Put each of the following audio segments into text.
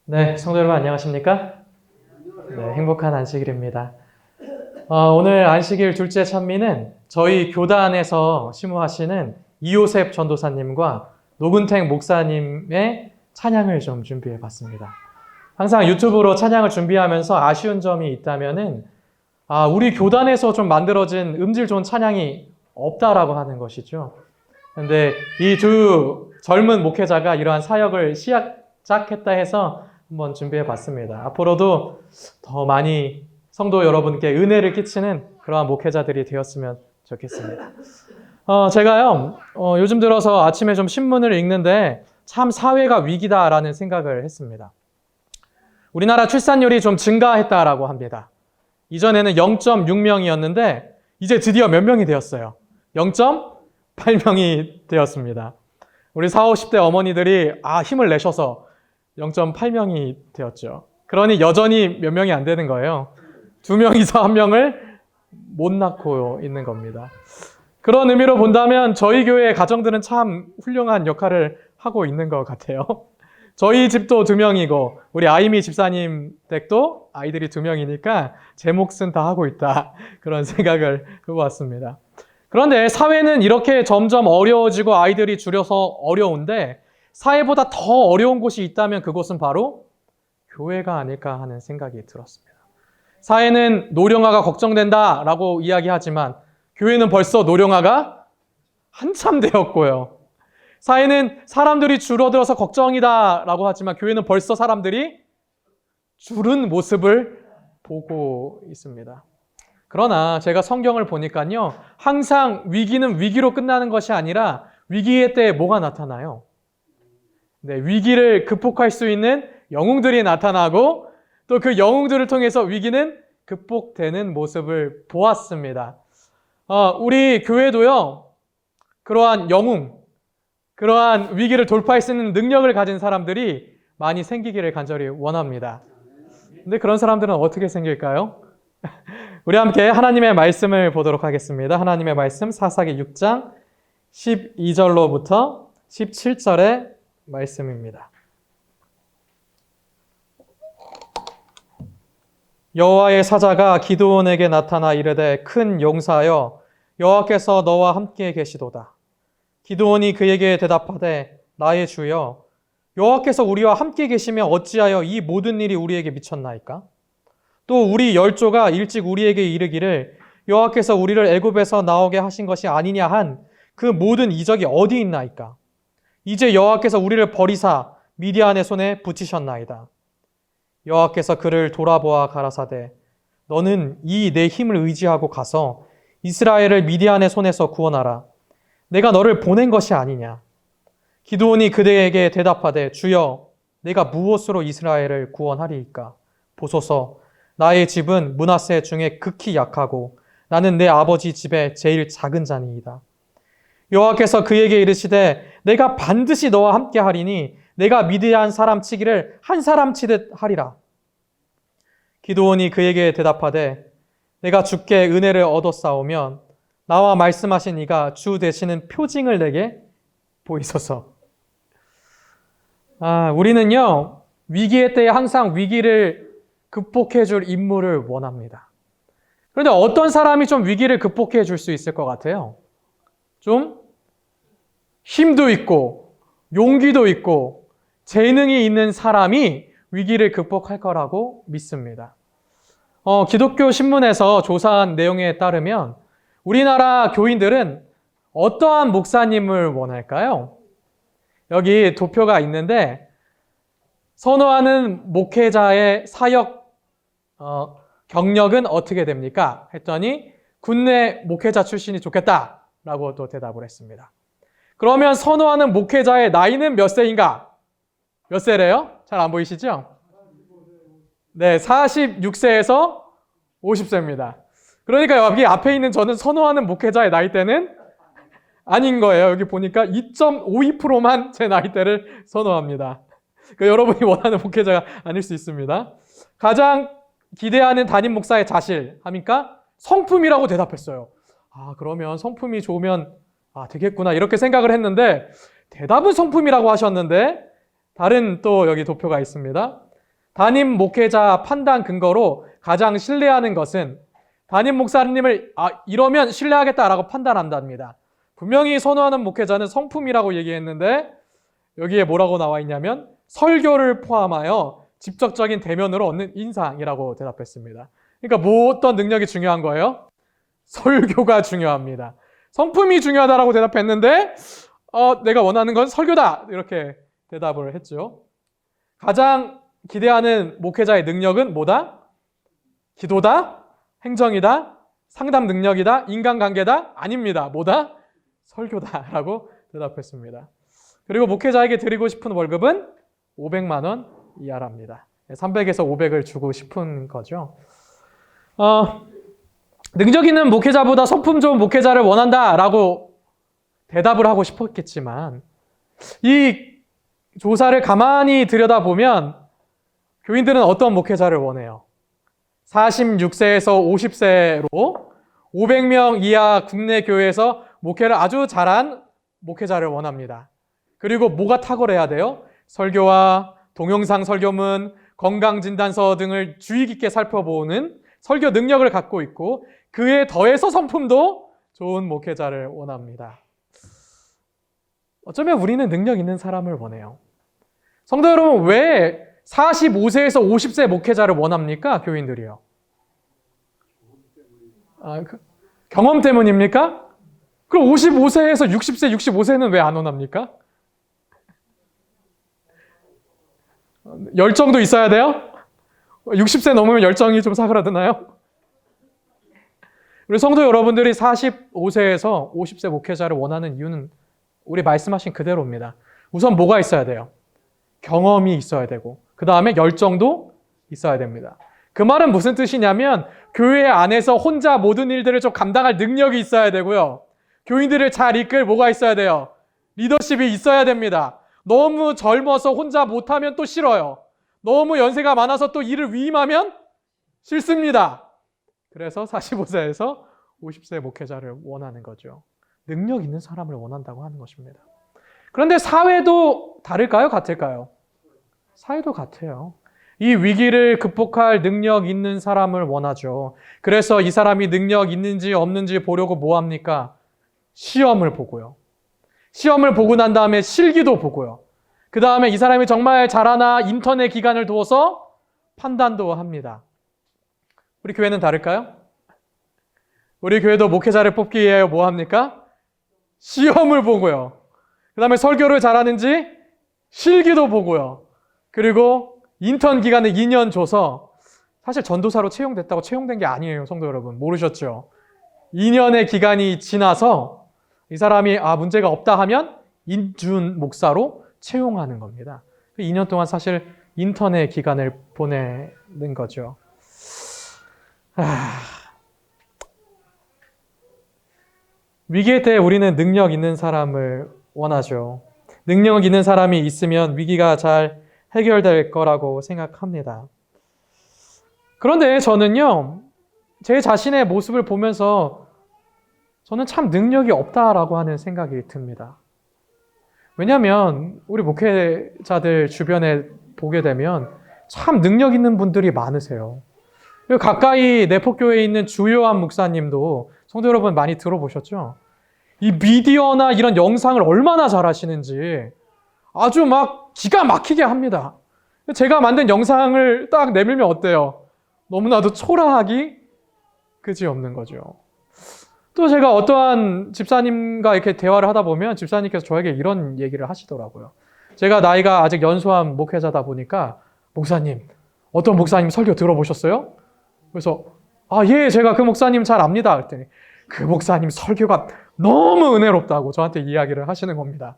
네, 성도 여러분 안녕하십니까? 네, 행복한 안식일입니다. 오늘 안식일 둘째 찬미는 저희 교단에서 심우하시는 이요셉 전도사님과 노근택 목사님의 찬양을 좀 준비해 봤습니다. 항상 유튜브로 찬양을 준비하면서 아쉬운 점이 있다면은 우리 교단에서 좀 만들어진 음질 좋은 찬양이 없다라고 하는 것이죠. 근데 이 두 젊은 목회자가 이러한 사역을 시작했다 해서 한번 준비해 봤습니다. 앞으로도 더 많이 성도 여러분께 은혜를 끼치는 그러한 목회자들이 되었으면 좋겠습니다. 제가요, 요즘 들어서 아침에 좀 신문을 읽는데 참 사회가 위기다라는 생각을 했습니다. 우리나라 출산율이 좀 증가했다라고 합니다. 이전에는 0.6명이었는데 이제 드디어 몇 명이 되었어요. 0.8명이 되었습니다. 우리 40, 50대 어머니들이 힘을 내셔서 0.8명이 되었죠. 그러니 여전히 몇 명이 안 되는 거예요. 2명이서 1명을 못 낳고 있는 겁니다. 그런 의미로 본다면 저희 교회의 가정들은 참 훌륭한 역할을 하고 있는 것 같아요. 저희 집도 2명이고 우리 아이미 집사님 댁도 아이들이 2명이니까 제 몫은 다 하고 있다. 그런 생각을 해보았습니다. 그런데 사회는 이렇게 점점 어려워지고 아이들이 줄여서 어려운데 사회보다 더 어려운 곳이 있다면 그곳은 바로 교회가 아닐까 하는 생각이 들었습니다. 사회는 노령화가 걱정된다라고 이야기하지만 교회는 벌써 노령화가 한참 되었고요. 사회는 사람들이 줄어들어서 걱정이다라고 하지만 교회는 벌써 사람들이 줄은 모습을 보고 있습니다. 그러나 제가 성경을 보니까요, 항상 위기는 위기로 끝나는 것이 아니라 위기의 때에 뭐가 나타나요? 네, 위기를 극복할 수 있는 영웅들이 나타나고 또 그 영웅들을 통해서 위기는 극복되는 모습을 보았습니다. 우리 교회도요, 그러한 영웅, 그러한 위기를 돌파할 수 있는 능력을 가진 사람들이 많이 생기기를 간절히 원합니다. 근데 그런 사람들은 어떻게 생길까요? 우리 함께 하나님의 말씀을 보도록 하겠습니다. 하나님의 말씀 사사기 6장 12절로부터 17절의 말씀입니다. 여호와의 사자가 기드온에게 나타나 이르되 큰 용사여 여호와께서 너와 함께 계시도다. 기드온이 그에게 대답하되 나의 주여 여호와께서 우리와 함께 계시며 어찌하여 이 모든 일이 우리에게 미쳤나이까? 또 우리 열조가 일찍 우리에게 이르기를 여호와께서 우리를 애굽에서 나오게 하신 것이 아니냐 한 그 모든 이적이 어디 있나이까? 이제 여호와께서 우리를 버리사 미디안의 손에 붙이셨나이다. 여호와께서 그를 돌아보아 가라사대 너는 이 내 힘을 의지하고 가서 이스라엘을 미디안의 손에서 구원하라. 내가 너를 보낸 것이 아니냐. 기드온이 그대에게 대답하되 주여 내가 무엇으로 이스라엘을 구원하리이까? 보소서 나의 집은 므낫세 중에 극히 약하고 나는 내 아버지 집에 제일 작은 자니이다. 여호와께서 그에게 이르시되 내가 반드시 너와 함께 하리니 내가 미디안 사람 치기를 한 사람 치듯 하리라. 기드온이 그에게 대답하되 내가 주께 은혜를 얻었사오면 나와 말씀하신 이가 주 되시는 표징을 내게 보이소서. 우리는요 위기의 때에 항상 위기를 극복해 줄 인물을 원합니다. 그런데 어떤 사람이 좀 위기를 극복해 줄 수 있을 것 같아요? 좀 힘도 있고 용기도 있고 재능이 있는 사람이 위기를 극복할 거라고 믿습니다. 기독교 신문에서 조사한 내용에 따르면 우리나라 교인들은 어떠한 목사님을 원할까요? 여기 도표가 있는데 선호하는 목회자의 사역 경력은 어떻게 됩니까? 했더니 군내 목회자 출신이 좋겠다라고 또 대답을 했습니다. 그러면 선호하는 목회자의 나이는 몇 세인가? 몇 세래요? 잘 안 보이시죠? 네, 46세에서 50세입니다. 그러니까 여기 앞에 있는 저는 선호하는 목회자의 나이대는 아닌 거예요. 여기 보니까 2.52%만 제 나이대를 선호합니다. 그러니까 여러분이 원하는 목회자가 아닐 수 있습니다. 가장 기대하는 담임 목사의 자실 하니까 성품이라고 대답했어요. 그러면 성품이 좋으면 되겠구나 이렇게 생각을 했는데 대답은 성품이라고 하셨는데 다른 또 여기 도표가 있습니다. 담임 목회자 판단 근거로 가장 신뢰하는 것은 담임 목사님을 이러면 신뢰하겠다라고 판단한답니다. 분명히 선호하는 목회자는 성품이라고 얘기했는데 여기에 뭐라고 나와 있냐면 설교를 포함하여 직접적인 대면으로 얻는 인상이라고 대답했습니다. 그러니까 어떤 능력이 중요한 거예요? 설교가 중요합니다. 성품이 중요하다라고 대답했는데 내가 원하는 건 설교다 이렇게 대답을 했죠. 가장 기대하는 목회자의 능력은 뭐다? 기도다? 행정이다? 상담 능력이다? 인간관계다? 아닙니다. 뭐다? 설교다라고 대답했습니다. 그리고 목회자에게 드리고 싶은 월급은 500만 원 이하랍니다. 300에서 500을 주고 싶은 거죠. 능력 있는 목회자보다 성품 좋은 목회자를 원한다라고 대답을 하고 싶었겠지만 이 조사를 가만히 들여다보면 교인들은 어떤 목회자를 원해요? 46세에서 50세로 500명 이하 국내 교회에서 목회를 아주 잘한 목회자를 원합니다. 그리고 뭐가 탁월해야 돼요? 설교와 동영상 설교문, 건강진단서 등을 주의 깊게 살펴보는 설교 능력을 갖고 있고 그에 더해서 성품도 좋은 목회자를 원합니다. 어쩌면 우리는 능력 있는 사람을 원해요. 성도 여러분, 왜 45세에서 50세 목회자를 원합니까? 교인들이요. 경험 때문입니까? 그럼 55세에서 60세, 65세는 왜 안 원합니까? 열정도 있어야 돼요? 60세 넘으면 열정이 좀 사그라드나요? 우리 성도 여러분들이 45세에서 50세 목회자를 원하는 이유는 우리 말씀하신 그대로입니다. 우선 뭐가 있어야 돼요? 경험이 있어야 되고 그 다음에 열정도 있어야 됩니다. 그 말은 무슨 뜻이냐면 교회 안에서 혼자 모든 일들을 좀 감당할 능력이 있어야 되고요. 교인들을 잘 이끌 뭐가 있어야 돼요? 리더십이 있어야 됩니다. 너무 젊어서 혼자 못하면 또 싫어요. 너무 연세가 많아서 또 일을 위임하면 싫습니다. 그래서 45세에서 50세 목회자를 원하는 거죠. 능력 있는 사람을 원한다고 하는 것입니다. 그런데 사회도 다를까요? 같을까요? 사회도 같아요. 이 위기를 극복할 능력 있는 사람을 원하죠. 그래서 이 사람이 능력 있는지 없는지 보려고 뭐 합니까? 시험을 보고요. 시험을 보고 난 다음에 실기도 보고요. 그 다음에 이 사람이 정말 잘하나 인턴의 기간을 두어서 판단도 합니다. 우리 교회는 다를까요? 우리 교회도 목회자를 뽑기 위해 뭐 합니까? 시험을 보고요. 그 다음에 설교를 잘하는지 실기도 보고요. 그리고 인턴 기간을 2년 줘서 사실 전도사로 채용됐다고 채용된 게 아니에요. 성도 여러분. 모르셨죠? 2년의 기간이 지나서 이 사람이 문제가 없다 하면 인준 목사로 채용하는 겁니다. 2년 동안 사실 인턴의 기간을 보내는 거죠. 위기의 때 우리는 능력 있는 사람을 원하죠. 능력 있는 사람이 있으면 위기가 잘 해결될 거라고 생각합니다. 그런데 저는요, 제 자신의 모습을 보면서 저는 참 능력이 없다라고 하는 생각이 듭니다. 왜냐하면 우리 목회자들 주변에 보게 되면 참 능력 있는 분들이 많으세요. 가까이 내포교회에 있는 주요한 목사님도 성도 여러분 많이 들어보셨죠? 이 미디어나 이런 영상을 얼마나 잘하시는지 아주 막 기가 막히게 합니다. 제가 만든 영상을 딱 내밀면 어때요? 너무나도 초라하기 그지없는 거죠. 또 제가 어떠한 집사님과 이렇게 대화를 하다 보면 집사님께서 저에게 이런 얘기를 하시더라고요. 제가 나이가 아직 연소한 목회자다 보니까 목사님, 어떤 목사님 설교 들어보셨어요? 그래서 예, 제가 그 목사님 잘 압니다. 그랬더니 그 목사님 설교가 너무 은혜롭다고 저한테 이야기를 하시는 겁니다.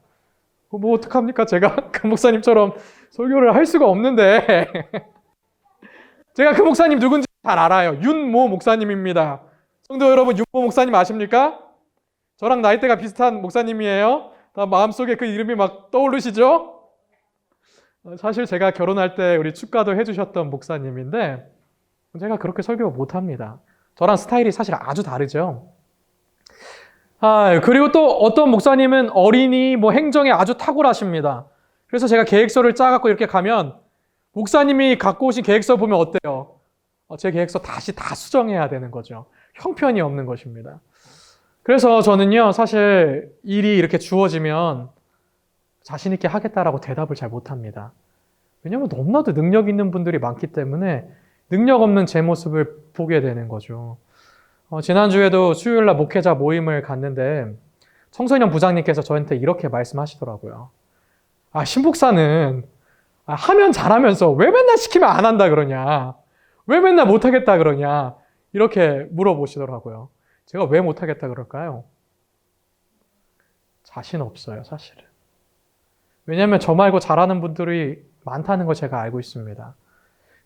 뭐 어떡합니까? 제가 그 목사님처럼 설교를 할 수가 없는데 제가 그 목사님 누군지 잘 알아요. 윤모 목사님입니다. 성도 여러분, 윤모 목사님 아십니까? 저랑 나이대가 비슷한 목사님이에요. 다 마음속에 그 이름이 막 떠오르시죠? 사실 제가 결혼할 때 우리 축가도 해주셨던 목사님인데 제가 그렇게 설교 못합니다. 저랑 스타일이 사실 아주 다르죠. 그리고 또 어떤 목사님은 어린이 행정에 아주 탁월하십니다. 그래서 제가 계획서를 짜갖고 이렇게 가면 목사님이 갖고 오신 계획서 보면 어때요? 제 계획서 다시 다 수정해야 되는 거죠. 형편이 없는 것입니다. 그래서 저는요, 사실 일이 이렇게 주어지면 자신 있게 하겠다라고 대답을 잘 못합니다. 왜냐하면 너무나도 능력 있는 분들이 많기 때문에 능력 없는 제 모습을 보게 되는 거죠. 지난주에도 수요일날 목회자 모임을 갔는데 청소년 부장님께서 저한테 이렇게 말씀하시더라고요. 신복사는 하면 잘하면서 왜 맨날 시키면 안 한다 그러냐? 왜 맨날 못하겠다 그러냐? 이렇게 물어보시더라고요. 제가 왜 못하겠다 그럴까요? 자신 없어요, 사실은. 왜냐하면 저 말고 잘하는 분들이 많다는 걸 제가 알고 있습니다.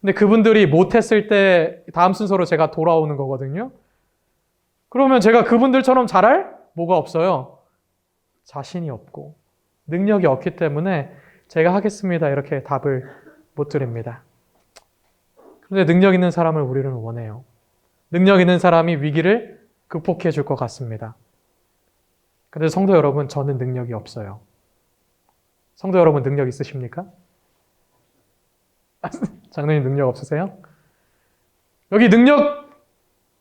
근데 그분들이 못했을 때 다음 순서로 제가 돌아오는 거거든요. 그러면 제가 그분들처럼 잘할 뭐가 없어요. 자신이 없고 능력이 없기 때문에 제가 하겠습니다 이렇게 답을 못 드립니다. 그런데 능력 있는 사람을 우리는 원해요. 능력 있는 사람이 위기를 극복해 줄 것 같습니다. 그런데 성도 여러분, 저는 능력이 없어요. 성도 여러분, 능력 있으십니까? 장로님 능력 없으세요? 여기 능력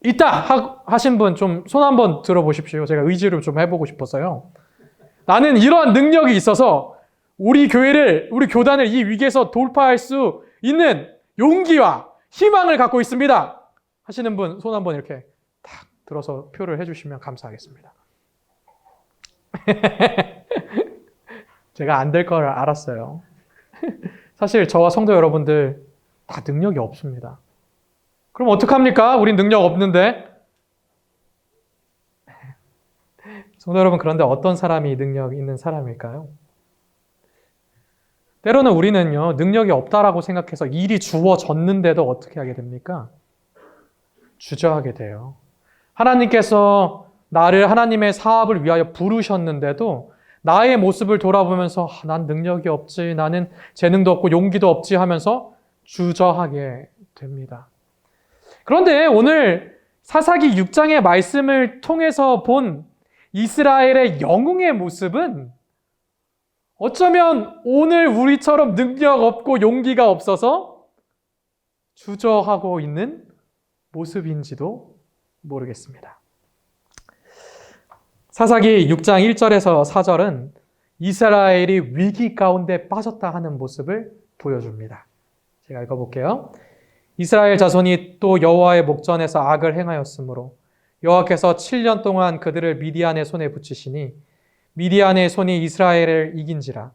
있다 하신 분 좀 손 한번 들어보십시오. 제가 의지를 좀 해보고 싶어서요. 나는 이러한 능력이 있어서 우리 교회를, 우리 교단을 이 위기에서 돌파할 수 있는 용기와 희망을 갖고 있습니다. 하시는 분 손 한번 이렇게 탁 들어서 표를 해주시면 감사하겠습니다. 제가 안 될 걸 알았어요. 사실 저와 성도 여러분들 다 능력이 없습니다. 그럼 어떡합니까? 우린 능력 없는데. 성도 여러분, 그런데 어떤 사람이 능력 있는 사람일까요? 때로는 우리는요, 능력이 없다라고 생각해서 일이 주어졌는데도 어떻게 하게 됩니까? 주저하게 돼요. 하나님께서 나를 하나님의 사업을 위하여 부르셨는데도 나의 모습을 돌아보면서 난 능력이 없지, 나는 재능도 없고 용기도 없지 하면서 주저하게 됩니다. 그런데 오늘 사사기 6장의 말씀을 통해서 본 이스라엘의 영웅의 모습은 어쩌면 오늘 우리처럼 능력 없고 용기가 없어서 주저하고 있는 모습인지도 모르겠습니다. 사사기 6장 1절에서 4절은 이스라엘이 위기 가운데 빠졌다 하는 모습을 보여줍니다. 제가 읽어볼게요. 이스라엘 자손이 또 여호와의 목전에서 악을 행하였으므로 여호와께서 7년 동안 그들을 미디안의 손에 붙이시니 미디안의 손이 이스라엘을 이긴지라.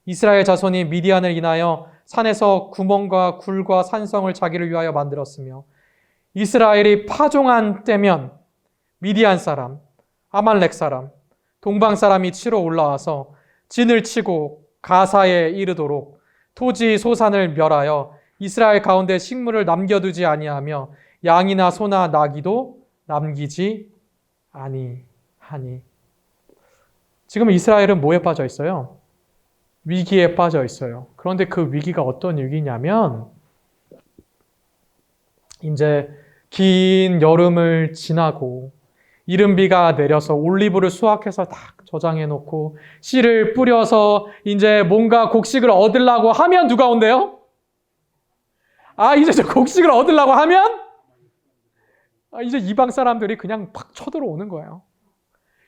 이스라엘 자손이 미디안을 인하여 산에서 구멍과 굴과 산성을 자기를 위하여 만들었으며 이스라엘이 파종한 때면 미디안 사람, 아말렉 사람, 동방 사람이 치러 올라와서 진을 치고 가사에 이르도록 토지 소산을 멸하여 이스라엘 가운데 식물을 남겨두지 아니하며 양이나 소나 나귀도 남기지 아니하니. 지금 이스라엘은 뭐에 빠져 있어요? 위기에 빠져 있어요. 그런데 그 위기가 어떤 위기냐면 이제 긴 여름을 지나고 이른 비가 내려서 올리브를 수확해서 딱 저장해 놓고 씨를 뿌려서 이제 뭔가 곡식을 얻으려고 하면 누가 온대요? 이제 저 곡식을 얻으려고 하면 이제 이방 사람들이 그냥 팍 쳐들어오는 거예요.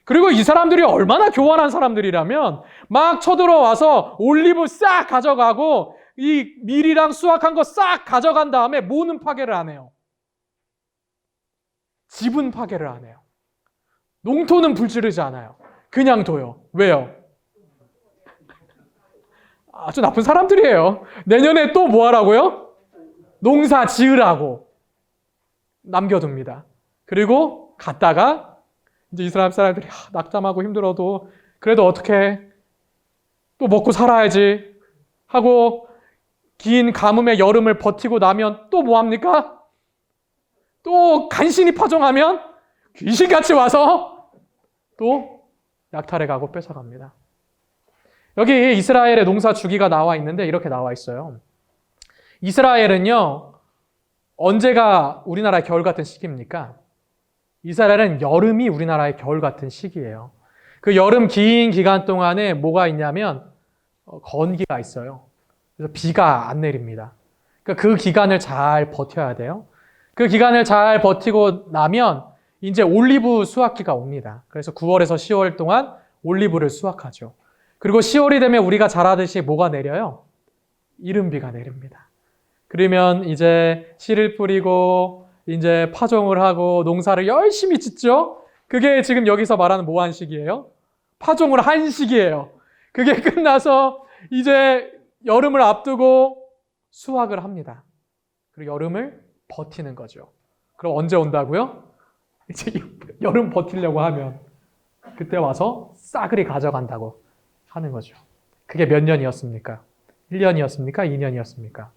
그리고 이 사람들이 얼마나 교활한 사람들이라면 막 쳐들어와서 올리브 싹 가져가고 이 밀이랑 수확한 거 싹 가져간 다음에 뭐는 파괴를 안 해요. 집은 파괴를 안 해요. 농토는 불지르지 않아요. 그냥 둬요. 왜요? 아주 나쁜 사람들이에요. 내년에 또 뭐 하라고요? 농사 지으라고 남겨둡니다. 그리고 갔다가 이제 이스라엘 사람들이 낙담하고 힘들어도 그래도 어떻게 또 먹고 살아야지 하고 긴 가뭄의 여름을 버티고 나면 또 뭐 합니까? 또 간신히 파종하면 귀신같이 와서 또 약탈해 가고 뺏어갑니다. 여기 이스라엘의 농사 주기가 나와 있는데 이렇게 나와 있어요. 이스라엘은요, 언제가 우리나라의 겨울 같은 시기입니까? 이스라엘은 여름이 우리나라의 겨울 같은 시기예요. 그 여름 긴 기간 동안에 뭐가 있냐면 건기가 있어요. 그래서 비가 안 내립니다. 그러니까 그 기간을 잘 버텨야 돼요. 그 기간을 잘 버티고 나면 이제 올리브 수확기가 옵니다. 그래서 9월에서 10월 동안 올리브를 수확하죠. 그리고 10월이 되면 우리가 잘 아듯이 뭐가 내려요? 이른비가 내립니다. 그러면 이제 씨를 뿌리고 이제 파종을 하고 농사를 열심히 짓죠? 그게 지금 여기서 말하는 뭐 한 시기예요? 파종을 한 시기예요. 그게 끝나서 이제 여름을 앞두고 수확을 합니다. 그리고 여름을 버티는 거죠. 그럼 언제 온다고요? 이제 여름 버티려고 하면 그때 와서 싸그리 가져간다고 하는 거죠. 그게 몇 년이었습니까? 1년이었습니까? 2년이었습니까?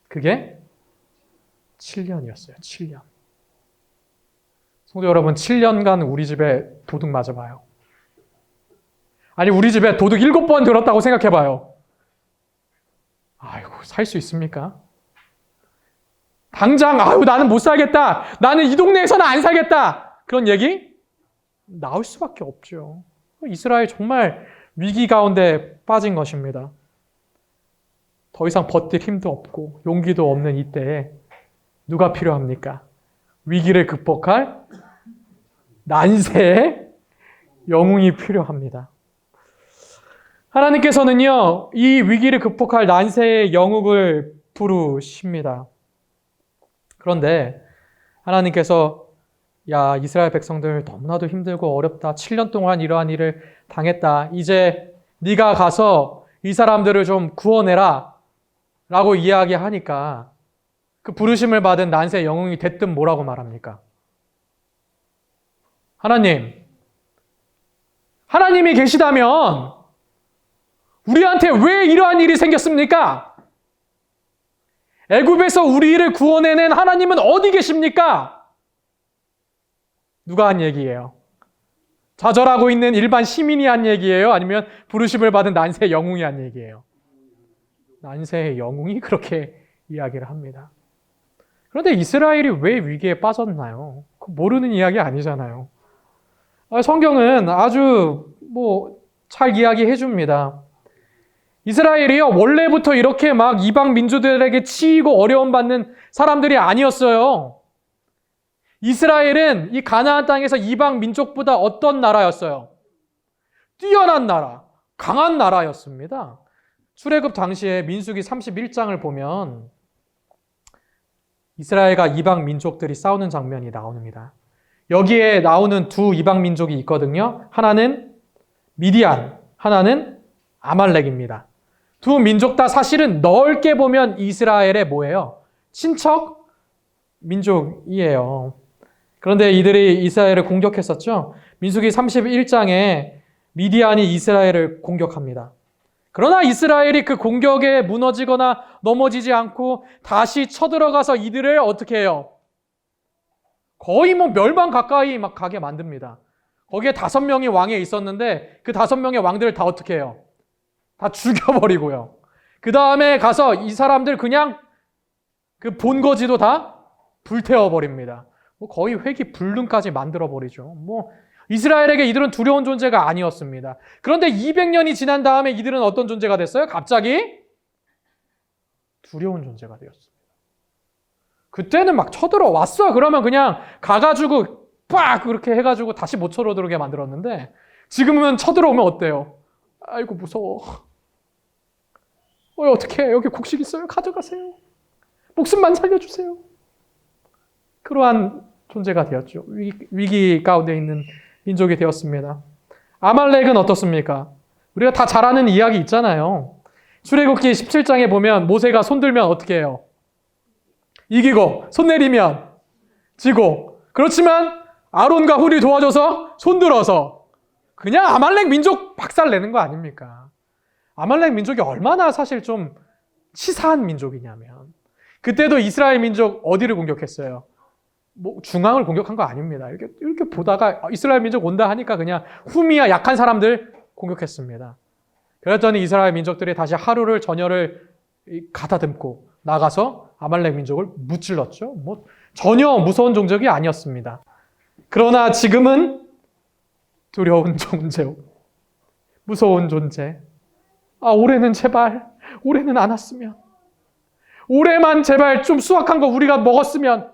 그게 7년이었어요. 7년. 성도 여러분, 7년간 우리 집에 도둑 맞아봐요. 아니, 우리 집에 도둑 7번 들었다고 생각해봐요. 아이고, 살 수 있습니까? 당장, 나는 못 살겠다. 나는 이 동네에서는 안 살겠다. 그런 얘기 나올 수밖에 없죠. 이스라엘 정말 위기 가운데 빠진 것입니다. 더 이상 버틸 힘도 없고 용기도 없는 이때에 누가 필요합니까? 위기를 극복할 난세의 영웅이 필요합니다. 하나님께서는요, 이 위기를 극복할 난세의 영웅을 부르십니다. 그런데 하나님께서 야, 이스라엘 백성들 너무나도 힘들고 어렵다. 7년 동안 이러한 일을 당했다. 이제 네가 가서 이 사람들을 좀 구원해라 라고 이야기하니까 그 부르심을 받은 난세의 영웅이 대뜸 뭐라고 말합니까? 하나님이 계시다면 우리한테 왜 이러한 일이 생겼습니까? 애굽에서 우리를 구원해낸 하나님은 어디 계십니까? 누가 한 얘기예요? 좌절하고 있는 일반 시민이 한 얘기예요? 아니면 부르심을 받은 난세의 영웅이 한 얘기예요? 난세의 영웅이 그렇게 이야기를 합니다. 그런데 이스라엘이 왜 위기에 빠졌나요? 모르는 이야기 아니잖아요. 성경은 아주 잘 이야기해 줍니다. 이스라엘이요, 원래부터 이렇게 막 이방 민족들에게 치이고 어려움 받는 사람들이 아니었어요. 이스라엘은 이 가나안 땅에서 이방 민족보다 어떤 나라였어요? 뛰어난 나라, 강한 나라였습니다. 출애굽 당시에 민수기 31장을 보면 이스라엘과 이방 민족들이 싸우는 장면이 나옵니다. 여기에 나오는 두 이방 민족이 있거든요. 하나는 미디안, 하나는 아말렉입니다. 두 민족 다 사실은 넓게 보면 이스라엘의 뭐예요? 친척 민족이에요. 그런데 이들이 이스라엘을 공격했었죠. 민수기 31장에 미디안이 이스라엘을 공격합니다. 그러나 이스라엘이 그 공격에 무너지거나 넘어지지 않고 다시 쳐들어가서 이들을 어떻게 해요? 거의 멸망 가까이 막 가게 만듭니다. 거기에 5명이 왕에 있었는데 그 5명의 왕들을 다 어떻게 해요? 다 죽여버리고요. 그 다음에 가서 이 사람들 그냥 그 본거지도 다 불태워버립니다. 거의 회기 불능까지 만들어버리죠. 이스라엘에게 이들은 두려운 존재가 아니었습니다. 그런데 200년이 지난 다음에 이들은 어떤 존재가 됐어요? 갑자기 두려운 존재가 되었습니다. 그때는 막 쳐들어왔어. 그러면 그냥 가가지고 빡 그렇게 해가지고 다시 못 쳐들어오게 만들었는데 지금은 쳐들어오면 어때요? 아이고 무서워. 어떡해. 여기 곡식 있어요. 가져가세요. 목숨만 살려주세요. 그러한 존재가 되었죠. 위기 가운데 있는 민족이 되었습니다. 아말렉은 어떻습니까? 우리가 다 잘 아는 이야기 있잖아요. 출애굽기 17장에 보면 모세가 손들면 어떻게 해요? 이기고 손 내리면 지고, 그렇지만 아론과 훌이 도와줘서 손들어서 그냥 아말렉 민족 박살내는 거 아닙니까? 아말렉 민족이 얼마나 사실 좀 치사한 민족이냐면 그때도 이스라엘 민족 어디를 공격했어요? 중앙을 공격한 거 아닙니다. 이렇게 보다가 이스라엘 민족 온다 하니까 그냥 후미야 약한 사람들 공격했습니다. 그랬더니 이스라엘 민족들이 다시 하루를 전열을 가다듬고 나가서 아말렉 민족을 무찔렀죠. 전혀 무서운 종족이 아니었습니다. 그러나 지금은 두려운 존재, 무서운 존재. 올해는 제발, 올해는 안 왔으면, 올해만 제발 좀 수확한 거 우리가 먹었으면.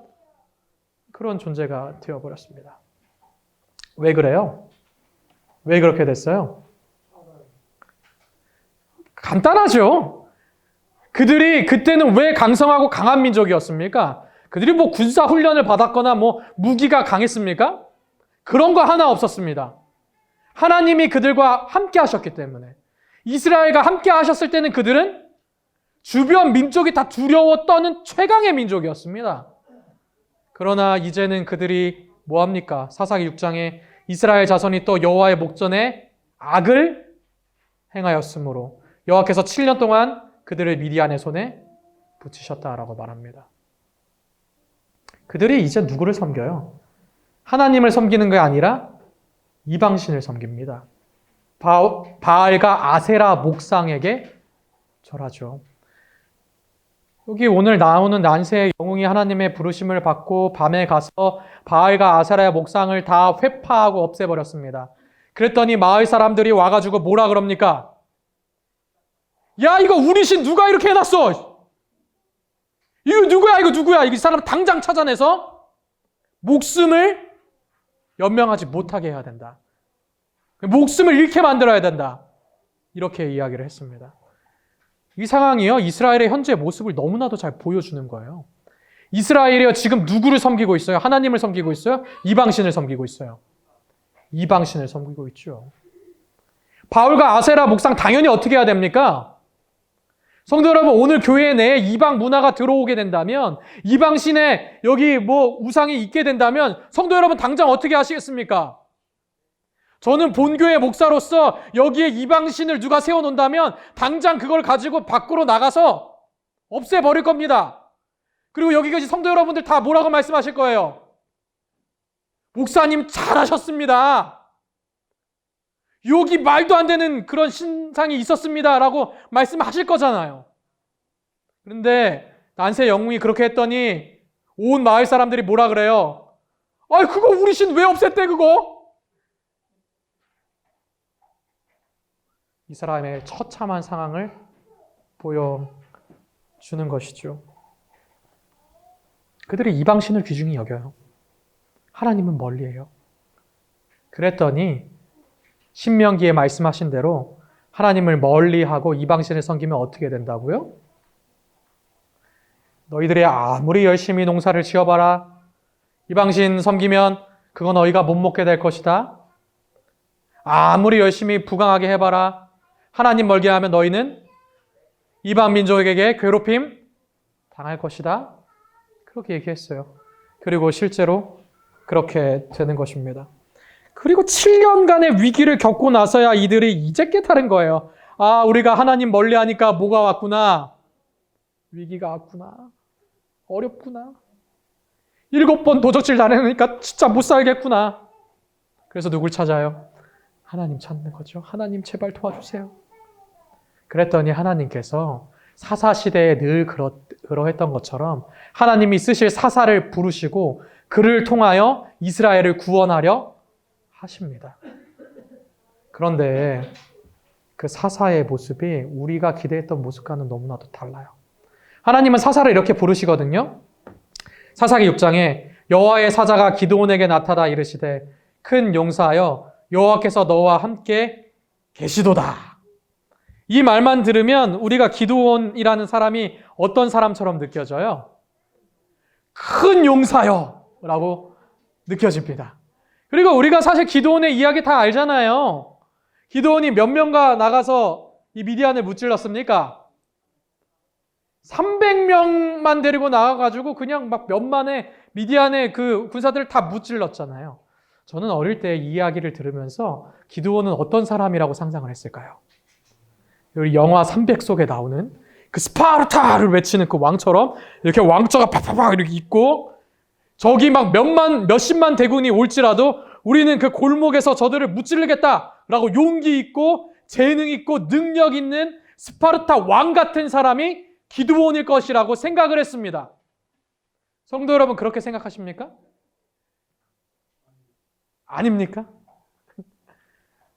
그런 존재가 되어버렸습니다. 왜 그래요? 왜 그렇게 됐어요? 간단하죠. 그들이 그때는 왜 강성하고 강한 민족이었습니까? 그들이 뭐 군사 훈련을 받았거나 뭐 무기가 강했습니까? 그런 거 하나 없었습니다. 하나님이 그들과 함께 하셨기 때문에. 이스라엘과 함께 하셨을 때는 그들은 주변 민족이 다 두려워 떠는 최강의 민족이었습니다. 그러나 이제는 그들이 뭐합니까? 사사기 6장에 이스라엘 자손이 또 여호와의 목전에 악을 행하였으므로 여호와께서 7년 동안 그들을 미디안의 손에 붙이셨다라고 말합니다. 그들이 이제 누구를 섬겨요? 하나님을 섬기는 게 아니라 이방신을 섬깁니다. 바알과 아세라 목상에게 절하죠. 여기 오늘 나오는 난세의 영웅이 하나님의 부르심을 받고 밤에 가서 바알과 아세라의 목상을 다 회파하고 없애버렸습니다. 그랬더니 마을 사람들이 와가지고 뭐라 그럽니까? 야, 이거 우리 신 누가 이렇게 해놨어? 이거 누구야, 이거 누구야? 이 사람 당장 찾아내서 목숨을 연명하지 못하게 해야 된다. 목숨을 잃게 만들어야 된다. 이렇게 이야기를 했습니다. 이 상황이요, 이스라엘의 현재 모습을 너무나도 잘 보여주는 거예요. 이스라엘이요, 지금 누구를 섬기고 있어요? 하나님을 섬기고 있어요? 이방신을 섬기고 있어요. 이방신을 섬기고 있죠. 바울과 아세라 목상 당연히 어떻게 해야 됩니까? 성도 여러분, 오늘 교회 내에 이방 문화가 들어오게 된다면, 이방신에 여기 뭐 우상이 있게 된다면, 성도 여러분 당장 어떻게 하시겠습니까? 저는 본교회 목사로서 여기에 이방신을 누가 세워놓는다면 당장 그걸 가지고 밖으로 나가서 없애버릴 겁니다. 그리고 여기 계신 성도 여러분들 다 뭐라고 말씀하실 거예요? 목사님 잘하셨습니다. 여기 말도 안 되는 그런 신상이 있었습니다 라고 말씀하실 거잖아요. 그런데 난세 영웅이 그렇게 했더니 온 마을 사람들이 뭐라 그래요? 아, 그거 우리 신 왜 없앴대 그거? 이 사람의 처참한 상황을 보여주는 것이죠. 그들이 이방신을 귀중히 여겨요. 하나님은 멀리해요. 그랬더니 신명기에 말씀하신 대로 하나님을 멀리하고 이방신을 섬기면 어떻게 된다고요? 너희들이 아무리 열심히 농사를 지어봐라. 이방신 섬기면 그건 너희가 못 먹게 될 것이다. 아무리 열심히 부강하게 해봐라. 하나님 멀게 하면 너희는 이방 민족에게 괴롭힘 당할 것이다. 그렇게 얘기했어요. 그리고 실제로 그렇게 되는 것입니다. 그리고 7년간의 위기를 겪고 나서야 이들이 이제 깨달은 거예요. 아, 우리가 하나님 멀리 하니까 뭐가 왔구나. 위기가 왔구나. 어렵구나. 7번 도적질 당하니까 진짜 못 살겠구나. 그래서 누굴 찾아요? 하나님 찾는 거죠. 하나님 제발 도와주세요. 그랬더니 하나님께서 사사시대에 늘 그러했던 것처럼 하나님이 쓰실 사사를 부르시고 그를 통하여 이스라엘을 구원하려 하십니다. 그런데 그 사사의 모습이 우리가 기대했던 모습과는 너무나도 달라요. 하나님은 사사를 이렇게 부르시거든요. 사사기 6장에 여호와의 사자가 기드온에게 나타나 이르시되 큰 용사여 여호와께서 너와 함께 계시도다. 이 말만 들으면 우리가 기드온이라는 사람이 어떤 사람처럼 느껴져요? 큰 용사여 라고 느껴집니다. 그리고 우리가 사실 기드온의 이야기 다 알잖아요. 기드온이 몇 명과 나가서 이 미디안을 무찔렀습니까? 300명만 데리고 나가가지고 그냥 막 몇만의 미디안의 그 군사들을 다 무찔렀잖아요. 저는 어릴 때 이 이야기를 들으면서 기드온은 어떤 사람이라고 상상을 했을까요? 여기 영화 300 속에 나오는 그 스파르타를 외치는 그 왕처럼 이렇게 왕자가 팍팍팍 이렇게 있고 저기 막 몇십만 대군이 올지라도 우리는 그 골목에서 저들을 무찌르겠다라고 용기 있고 재능 있고 능력 있는 스파르타 왕 같은 사람이 기드온일 것이라고 생각을 했습니다. 성도 여러분 그렇게 생각하십니까? 아닙니까?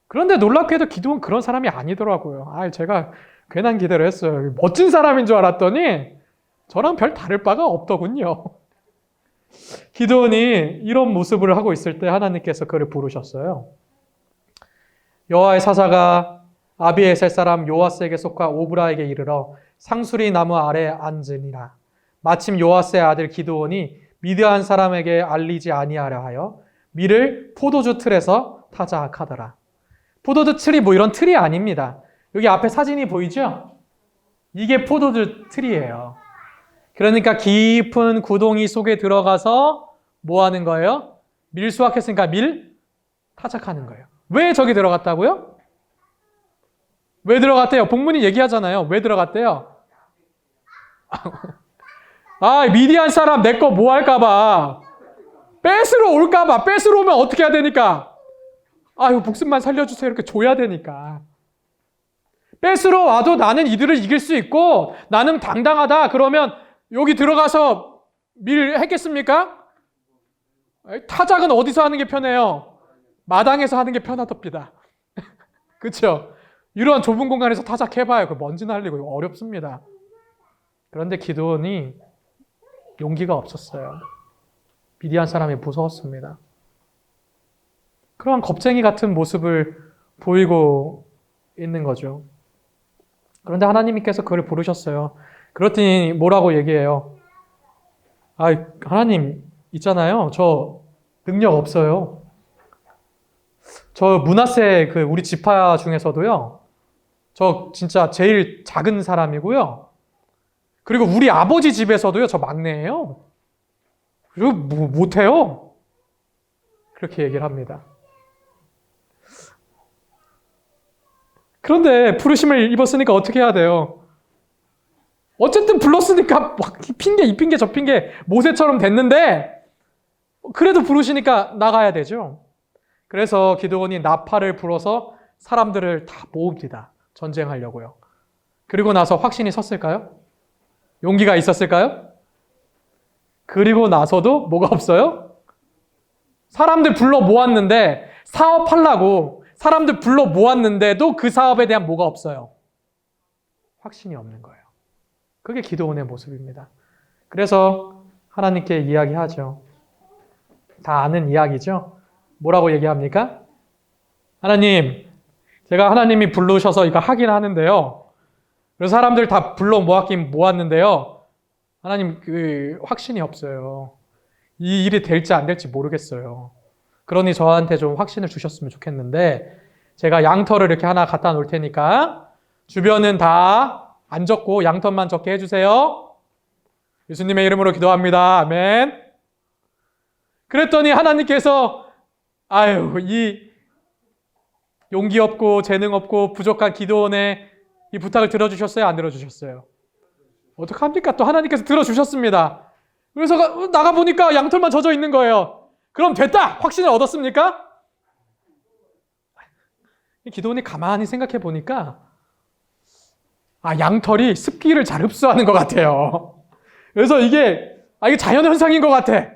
그런데 놀랍게도 기드온 그런 사람이 아니더라고요. 제가 괜한 기대를 했어요. 멋진 사람인 줄 알았더니 저랑 별 다를 바가 없더군요. 기드온이 이런 모습을 하고 있을 때 하나님께서 그를 부르셨어요. 여호와의 사자가 아비에셀 사람 요아스에게 속한 오브라에게 이르러 상수리 나무 아래 앉으니라. 마침 요아스의 아들 기드온이 미드안 사람에게 알리지 아니하려 하여 밀을 포도주 틀에서 타자 하더라. 포도주 틀이 뭐 이런 틀이 아닙니다. 여기 앞에 사진이 보이죠? 이게 포도주 틀이에요. 그러니까 깊은 구덩이 속에 들어가서 뭐 하는 거예요? 밀 수확했으니까 밀 타작하는 거예요. 왜 저기 들어갔다고요? 왜 들어갔대요? 복문이 얘기하잖아요. 왜 들어갔대요? 미디안 사람 내 거 뭐 할까봐. 뺏으러 올까봐. 뺏으러 오면 어떻게 해야 되니까? 이거 목숨만 살려주세요. 이렇게 줘야 되니까. 뺏으러 와도 나는 이들을 이길 수 있고 나는 당당하다. 그러면 여기 들어가서 밀 했겠습니까? 타작은 어디서 하는 게 편해요? 마당에서 하는 게 편하답니다. 그렇죠? 이런 좁은 공간에서 타작해봐요. 그 먼지 날리고 어렵습니다. 그런데 기드온이 용기가 없었어요. 미디안 사람이 무서웠습니다. 그런 겁쟁이 같은 모습을 보이고 있는 거죠. 그런데 하나님께서 그를 부르셨어요. 그랬더니 뭐라고 얘기해요? 하나님 있잖아요. 저 능력 없어요. 저 므낫세 우리 지파 중에서도요. 저 진짜 제일 작은 사람이고요. 그리고 우리 아버지 집에서도요. 저 막내예요. 그리고 못해요. 그렇게 얘기를 합니다. 그런데 부르심을 입었으니까 어떻게 해야 돼요? 어쨌든 불렀으니까 이 핑계 저 핑계 모세처럼 됐는데 그래도 부르시니까 나가야 되죠. 그래서 기드온이 나팔을 불어서 사람들을 다 모읍니다. 전쟁하려고요. 그리고 나서 확신이 섰을까요? 용기가 있었을까요? 그리고 나서도 뭐가 없어요? 사람들 불러 모았는데 사업하려고 사람들 불러 모았는데도 그 사업에 대한 뭐가 없어요? 확신이 없는 거예요. 그게 기드온의 모습입니다. 그래서 하나님께 이야기하죠. 다 아는 이야기죠. 뭐라고 얘기합니까? 하나님, 제가 하나님이 부르셔서 이거 하긴 하는데요. 그래서 사람들 다 불러 모았긴 모았는데요. 하나님 확신이 없어요. 이 일이 될지 안 될지 모르겠어요. 그러니 저한테 좀 확신을 주셨으면 좋겠는데 제가 양털을 이렇게 하나 갖다 놓을 테니까 주변은 다 안 적고 양털만 적게 해주세요. 예수님의 이름으로 기도합니다. 아멘. 그랬더니 하나님께서 이 용기 없고 재능 없고 부족한 기드온의 이 부탁을 들어주셨어요? 안 들어주셨어요? 어떡합니까? 또 하나님께서 들어주셨습니다. 그래서 나가보니까 양털만 젖어 있는 거예요. 그럼 됐다! 확신을 얻었습니까? 기드온이 가만히 생각해 보니까 양털이 습기를 잘 흡수하는 것 같아요. 그래서 이게 자연현상인 것 같아.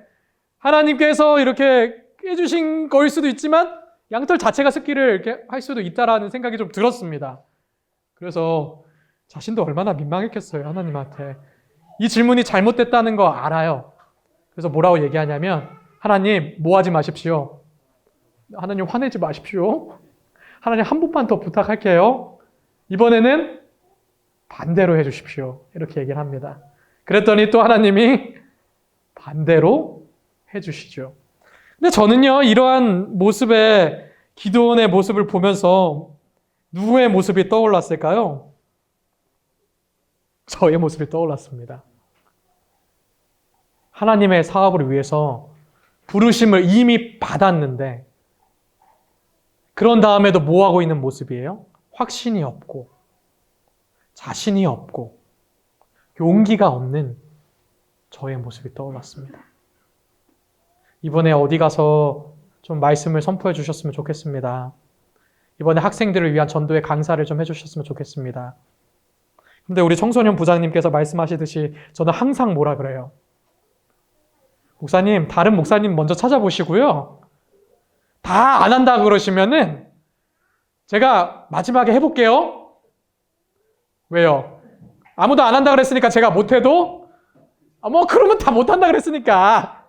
하나님께서 이렇게 해주신 거일 수도 있지만 양털 자체가 습기를 이렇게 할 수도 있다라는 생각이 좀 들었습니다. 그래서 자신도 얼마나 민망했겠어요, 하나님한테. 이 질문이 잘못됐다는 거 알아요. 그래서 뭐라고 얘기하냐면 하나님 뭐 하지 마십시오. 하나님 화내지 마십시오. 하나님 한 번만 더 부탁할게요. 이번에는 반대로 해주십시오. 이렇게 얘기를 합니다. 그랬더니 또 하나님이 반대로 해주시죠. 근데 저는요, 이러한 모습의 기드온의 모습을 보면서 누구의 모습이 떠올랐을까요? 저의 모습이 떠올랐습니다. 하나님의 사업을 위해서 부르심을 이미 받았는데 그런 다음에도 뭐 하고 있는 모습이에요? 확신이 없고 자신이 없고 용기가 없는 저의 모습이 떠올랐습니다. 이번에 어디 가서 좀 말씀을 선포해 주셨으면 좋겠습니다. 이번에 학생들을 위한 전도의 강사를 좀 해주셨으면 좋겠습니다. 근데 우리 청소년 부장님께서 말씀하시듯이 저는 항상 뭐라 그래요? 목사님, 다른 목사님 먼저 찾아보시고요. 다 안 한다 그러시면은 제가 마지막에 해볼게요. 왜요? 아무도 안 한다 그랬으니까 제가 못해도 뭐 그러면 다 못한다 그랬으니까.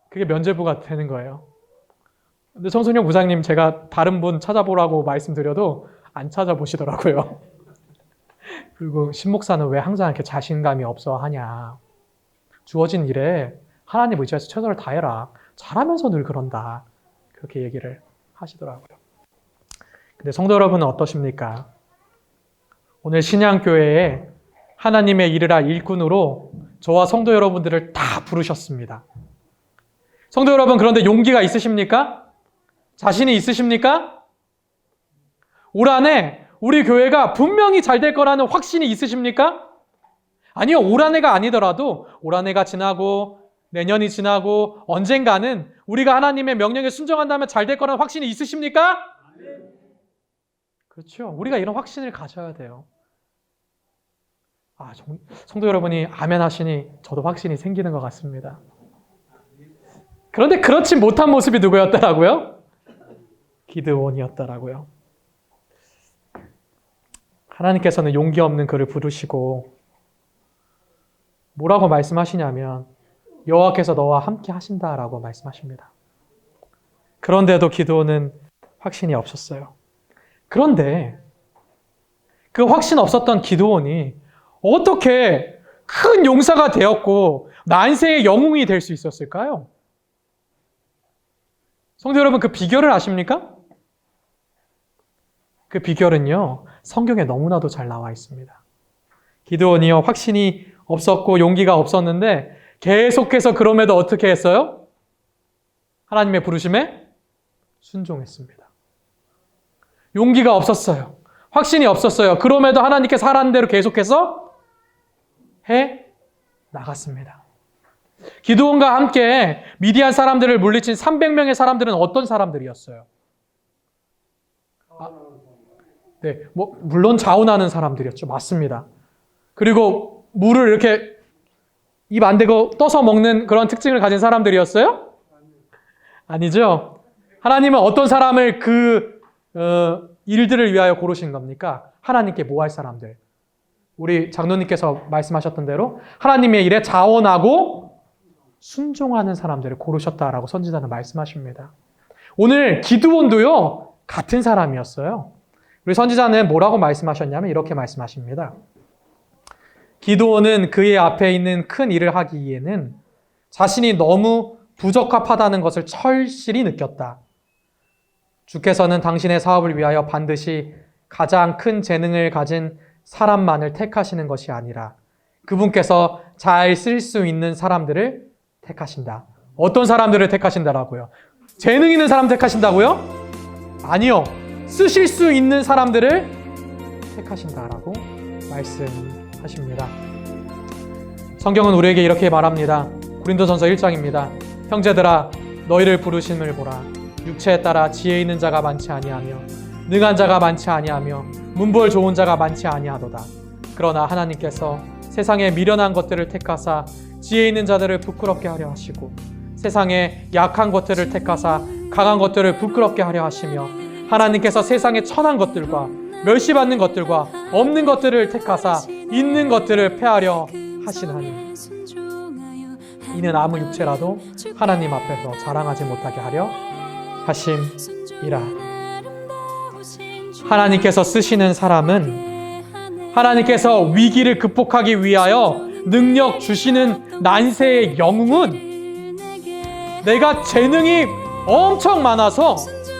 그게 면죄부가 되는 거예요. 근데 청소년 부장님 제가 다른 분 찾아보라고 말씀드려도 안 찾아보시더라고요. 그리고 신목사는 왜 항상 이렇게 자신감이 없어 하냐. 주어진 일에 하나님 의지해서 최선을 다해라. 잘하면서 늘 그런다. 그렇게 얘기를 하시더라고요. 근데 성도 여러분은 어떠십니까? 오늘 신양교회에 하나님의 일을 할 일꾼으로 저와 성도 여러분들을 다 부르셨습니다. 성도 여러분, 그런데 용기가 있으십니까? 자신이 있으십니까? 올 한해 우리 교회가 분명히 잘 될 거라는 확신이 있으십니까? 아니요, 올 한해가 아니더라도 올 한해가 지나고 내년이 지나고 언젠가는 우리가 하나님의 명령에 순종한다면 잘 될 거라는 확신이 있으십니까? 그렇죠. 우리가 이런 확신을 가져야 돼요. 성도 여러분이 아멘 하시니 저도 확신이 생기는 것 같습니다. 그런데 그렇지 못한 모습이 누구였더라고요? 기드온이었더라고요. 하나님께서는 용기 없는 그를 부르시고 뭐라고 말씀하시냐면 여호와께서 너와 함께 하신다라고 말씀하십니다. 그런데도 기드온은 확신이 없었어요. 그런데 그 확신 없었던 기드온이 어떻게 큰 용사가 되었고 만세의 영웅이 될 수 있었을까요? 성도 여러분, 그 비결을 아십니까? 그 비결은요, 성경에 너무나도 잘 나와 있습니다. 기드온이요, 확신이 없었고 용기가 없었는데 계속해서 그럼에도 어떻게 했어요? 하나님의 부르심에 순종했습니다. 용기가 없었어요. 확신이 없었어요. 그럼에도 하나님께서 하라는 대로 계속해서 해 나갔습니다. 기드온과 함께 미디안 사람들을 물리친 300명의 사람들은 어떤 사람들이었어요? 네, 물론 자원하는 사람들이었죠. 맞습니다. 그리고 물을 이렇게 입 안 대고 떠서 먹는 그런 특징을 가진 사람들이었어요? 아니죠. 하나님은 어떤 사람을 일들을 위하여 고르신 겁니까? 하나님께 뭐 할 사람들. 우리 장로님께서 말씀하셨던 대로 하나님의 일에 자원하고 순종하는 사람들을 고르셨다라고 선지자는 말씀하십니다. 오늘 기드온도요, 같은 사람이었어요. 우리 선지자는 뭐라고 말씀하셨냐면 이렇게 말씀하십니다. 기드온은 그의 앞에 있는 큰 일을 하기에는 자신이 너무 부적합하다는 것을 철실히 느꼈다. 주께서는 당신의 사업을 위하여 반드시 가장 큰 재능을 가진 사람만을 택하시는 것이 아니라 그분께서 잘 쓸 수 있는 사람들을 택하신다. 어떤 사람들을 택하신다라고요? 재능 있는 사람 택하신다고요? 아니요. 쓰실 수 있는 사람들을 택하신다라고 말씀하십니다. 성경은 우리에게 이렇게 말합니다. 고린도전서 1장입니다. 형제들아, 너희를 부르심을 보라. 육체에 따라 지혜 있는 자가 많지 아니하며 능한 자가 많지 아니하며 문벌 좋은 자가 많지 아니하도다. 그러나 하나님께서 세상에 미련한 것들을 택하사 지혜 있는 자들을 부끄럽게 하려 하시고 세상에 약한 것들을 택하사 강한 것들을 부끄럽게 하려 하시며 하나님께서 세상에 천한 것들과 멸시받는 것들과 없는 것들을 택하사 있는 것들을 폐하려 하시나니 이는 아무 육체라도 하나님 앞에서 자랑하지 못하게 하려 하심이라. 하나님께서 쓰시는 사람은 하나님께서 위기를 극복하기 위하여 능력 주시는 난세의 영웅은 내가 재능이 엄청 많아서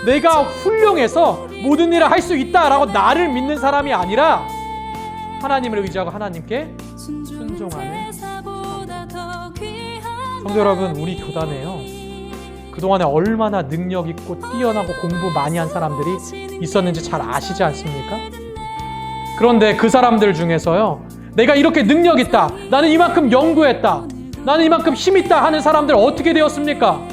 내가 훌륭해서 모든 일을 할 수 있다라고 나를 믿는 사람이 아니라 하나님을 의지하고 하나님께 순종하는 성도 여러분, 우리 교단에요, 그동안에 얼마나 능력 있고 뛰어나고 공부 많이 한 사람들이 있었는지 잘 아시지 않습니까? 그런데 그 사람들 중에서요, 내가 이렇게 능력 있다, 나는 이만큼 연구했다, 나는 이만큼 힘 있다 하는 사람들 어떻게 되었습니까?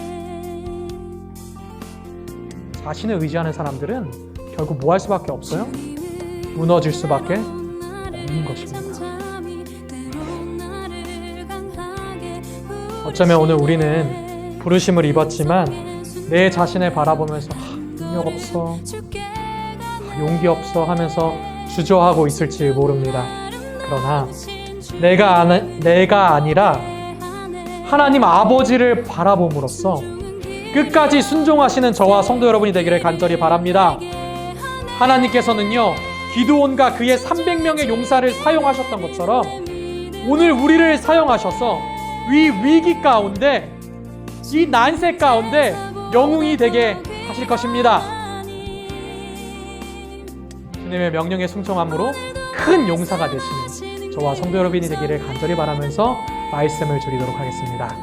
자신을 의지하는 사람들은 결국 뭐 할 수밖에 없어요? 무너질 수밖에 없는 것입니다. 어쩌면 오늘 우리는 부르심을 입었지만 내 자신을 바라보면서 능력 없어, 용기 없어 하면서 주저하고 있을지 모릅니다. 그러나 내가 아니라 하나님 아버지를 바라봄으로써 끝까지 순종하시는 저와 성도 여러분이 되기를 간절히 바랍니다. 하나님께서는요, 기드온과 그의 300명의 용사를 사용하셨던 것처럼 오늘 우리를 사용하셔서 이 위기 가운데, 이 난세 가운데 영웅이 되게 하실 것입니다. 주님의 명령에 순종함으로 큰 용사가 되시는 저와 성도 여러분이 되기를 간절히 바라면서 말씀을 드리도록 하겠습니다.